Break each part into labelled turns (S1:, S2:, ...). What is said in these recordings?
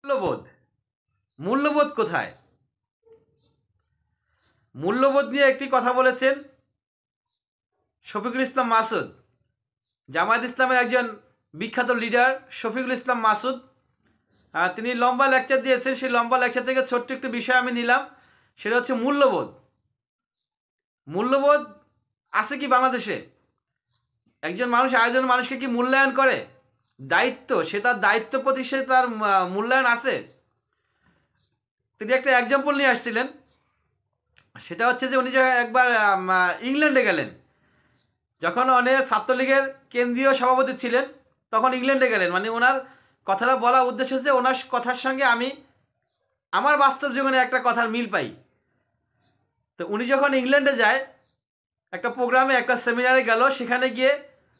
S1: মূল্যবোধ মূল্যবোধ কোথায়? মূল্যবোধ নিয়ে একটি কথা বলেছেন শফিকুল ইসলাম মাসুদ, জামায়াত ইসলামের একজন বিখ্যাত লিডার শফিকুল ইসলাম মাসুদ। তিনি লম্বা লেকচার দিয়েছেন। সেই লম্বা লেকচার থেকে ছোট্ট একটি বিষয় আমি নিলাম, সেটা হচ্ছে মূল্যবোধ। মূল্যবোধ আছে কি বাংলাদেশে? একজন মানুষ আরেকজন মানুষকে কি মূল্যায়ন করে? দায়িত্ব, সে তার দায়িত্ব প্রতি সে তার মূল্যায়ন আছে। তিনি একটা এক্সাম্পল নিয়ে আসছিলেন, সেটা হচ্ছে যে উনি যে একবার ইংল্যান্ডে গেলেন, যখন অনেক ছাত্রলীগের কেন্দ্রীয় সভাপতি ছিলেন তখন ইংল্যান্ডে গেলেন। মানে ওনার কথাটা বলা উদ্দেশ্য হচ্ছে ওনার কথার সঙ্গে আমি আমার বাস্তব জীবনে একটা কথার মিল পাই। তো উনি যখন ইংল্যান্ডে যায়, একটা প্রোগ্রামে একটা সেমিনারে গেল, সেখানে গিয়ে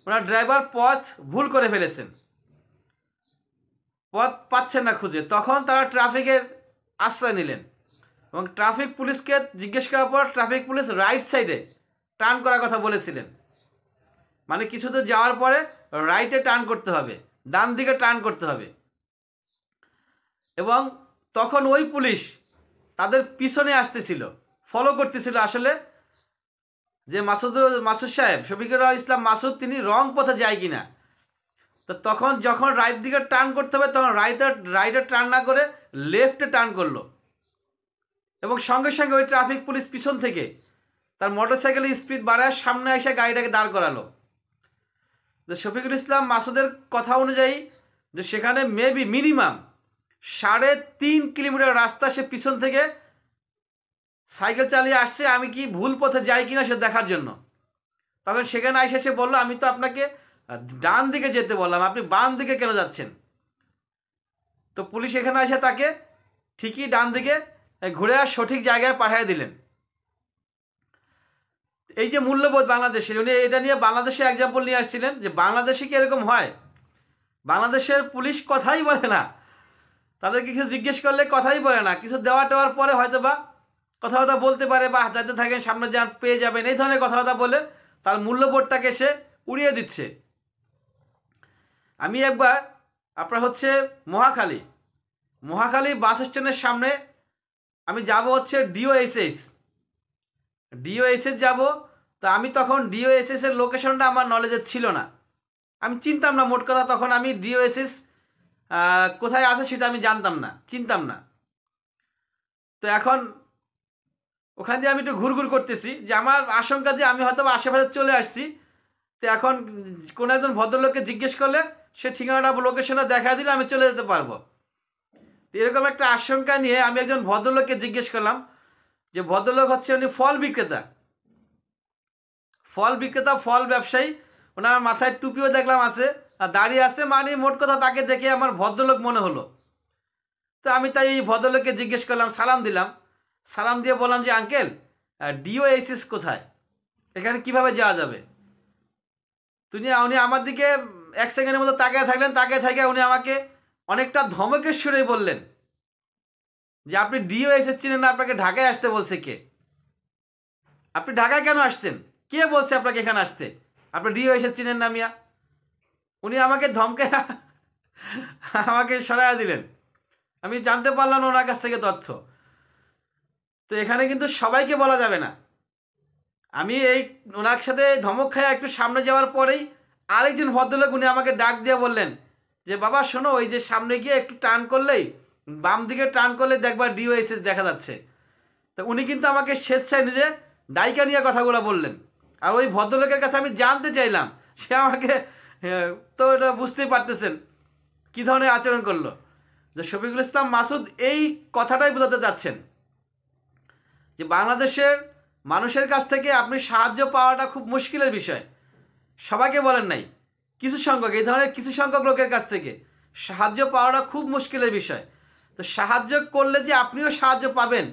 S1: ওনার ড্রাইভার পথ ভুল করে ফেলেছেন, পথ পাচ্ছেন না খুঁজে। তখন তারা ট্রাফিকের আশ্রয় নিলেন এবং ট্রাফিক পুলিশকে জিজ্ঞেস করার পর ট্রাফিক পুলিশ রাইট সাইডে টার্ন করার কথা বলেছিলেন। মানে কিছু দূর যাওয়ার পরে রাইটে টার্ন করতে হবে, ডান দিকে টার্ন করতে হবে। এবং তখন ওই পুলিশ তাদের পিছনে আসতেছিল, ফলো করতেছিল আসলে যে মাসুদ সাহেব শফিকুর ইসলাম মাসুদ তিনি রং পথে যায় কিনা। তো তখন যখন রাইট দিকে টার্ন করতে হবে তখন রাইটে টার্ন না করে লেফটে টার্ন করলো এবং সঙ্গে সঙ্গে ওই ট্রাফিক পুলিশ পিছন থেকে তার মোটরসাইকেলের স্পিড বাড়ায় সামনে এসে গাড়িটাকে দাঁড় করালো। যে শফিকুল ইসলাম মাসুদের কথা অনুযায়ী যে সেখানে মেবি মিনিমাম 3.5 কিলোমিটার রাস্তা সে পিছন থেকে সাইকেল চালিয়ে আসছে, আমি কি ভুল পথে যাই কিনা সে দেখার জন্য। তখন সেখানে এসে সে বললো, আমি তো আপনাকে ডান দিকে যেতে বললাম, আপনি বাম দিকে কেন যাচ্ছেন? তো পুলিশ এখানে এসে তাকে ঠিকই ডান দিকে ঘুরে আর সঠিক জায়গায় পাঠিয়ে দিলেন। এই যে মূল্যবোধ বাংলাদেশের, উনি এটা নিয়ে বাংলাদেশে এক্সাম্পল নিয়ে আসছিলেন যে বাংলাদেশে কি এরকম হয়? বাংলাদেশের পুলিশ কথাই বলে না, তাদেরকে কিছু জিজ্ঞেস করলে কথাই বলে না, কিছু দেওয়া টেওয়ার পরে হয়তো বা কথাবার্তা বলতে পারে বা যাতে থাকেন সামনে যান পেয়ে যাবেন, এই ধরনের কথাবার্তা বলে তার মূল্যবোধটাকে সে উড়িয়ে দিচ্ছে। আমি একবার আপনার হচ্ছে মহাখালী বাস স্ট্যান্ডের সামনে আমি যাব হচ্ছে ডিওএসএস যাব। তো আমি তখন ডিওএসএস এর লোকেশনটা আমার নলেজে ছিল না, আমি চিনতাম না মোট কথা। তখন আমি ডিওএসএস কোথায় আছে সেটা আমি জানতাম না, চিনতাম না। তো এখন ওখান দিয়ে আমি একটু ঘুরঘুর করতেছি, যে আমার আশঙ্কা যে আমি হয়তো আশেপাশে চলে আসছি। তো এখন কোনো একজন ভদ্রলোককে জিজ্ঞেস করলে সে ঠিকানাটা লোকেশনটা দেখা দিলে আমি চলে যেতে পারবো। এরকম একটা আশঙ্কা নিয়ে আমি একজন ভদ্রলোককে জিজ্ঞেস করলাম, যে ভদ্রলোক হচ্ছে উনি ফল বিক্রেতা, ফল ব্যবসায়ী। ওনার মাথায় টুপিও দেখলাম আছে আর দাঁড়িয়ে আছে, মানে মোট কথা তাকে দেখে আমার ভদ্রলোক মনে হলো। তো আমি তাই এই ভদ্রলোককে জিজ্ঞেস করলাম, সালাম দিয়ে বললাম যে আঙ্কেল ডিওএসএস কোথায়, এখানে কিভাবে যাওয়া যাবে? উনি আমার দিকে 1 সেকেন্ডের মতো তাকিয়ে থাকলেন, তাকিয়ে থেকে উনি আমাকে অনেকটা ধমকের সুরেই বললেন যে আপনি ডিওএসএস চিনেন না, আপনাকে ঢাকায় আসতে বলছে কে? আপনি ঢাকায় কেন আসছেন? কে বলছে আপনাকে এখানে আসতে? আপনি ডিওএসএস চিনেন না মিয়া? উনি আমাকে ধমকে আমাকে সরাইয়া দিলেন। আমি জানতে পারলাম ওনার কাছ থেকে তথ্য। তো এখানে কিন্তু সবাইকে বলা যাবে না। আমি এই ওনার সাথে ধমক খায় একটু সামনে যাওয়ার পরেই আরেকজন ভদ্রলোক উনি আমাকে ডাক দিয়ে বললেন যে বাবা শোনো, ওই যে সামনে গিয়ে একটু টার্ন করলেই, বাম দিকে টার্ন করলে দেখবা ডিওএসএস দেখা যাচ্ছে। তো উনি কিন্তু আমাকে স্বেচ্ছায় নিজে ডাইকা নিয়ে কথাগুলো বললেন। আর ওই ভদ্রলোকের কাছে আমি জানতে চাইলাম, সে আমাকে তো এটা বুঝতেই পারতেছেন কী ধরনের আচরণ করলো। যে শফিকুল ইসলাম মাসুদ এই কথাটাই বোঝাতে চাচ্ছেন যে বাংলাদেশের মানুষের কাছ থেকে আপনি সাহায্য পাওয়াটা খুব মুশকিলের বিষয়। সবাইকে বলেন নাই, কিছু সংখ্যক, এই ধরনের কিছু সংখ্যক লোকের কাছ থেকে সাহায্য পাওয়াটা খুব মুশকিলের বিষয়। তো সাহায্য করলে যে আপনিও সাহায্য পাবেন,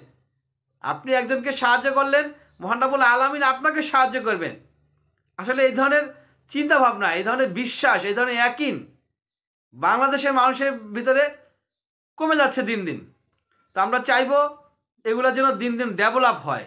S1: আপনি একজনকে সাহায্য করলেন, মহান রব্বুল আলামিন আপনাকে সাহায্য করবেন। আসলে এই ধরনের চিন্তা ভাবনা, এই ধরনের বিশ্বাস, এই ধরনের ইয়াকিন বাংলাদেশের মানুষের ভিতরে কমে যাচ্ছে দিন দিন। তো আমরা চাইবো এগুলো যেন দিন দিন ডেভেলপ হয়।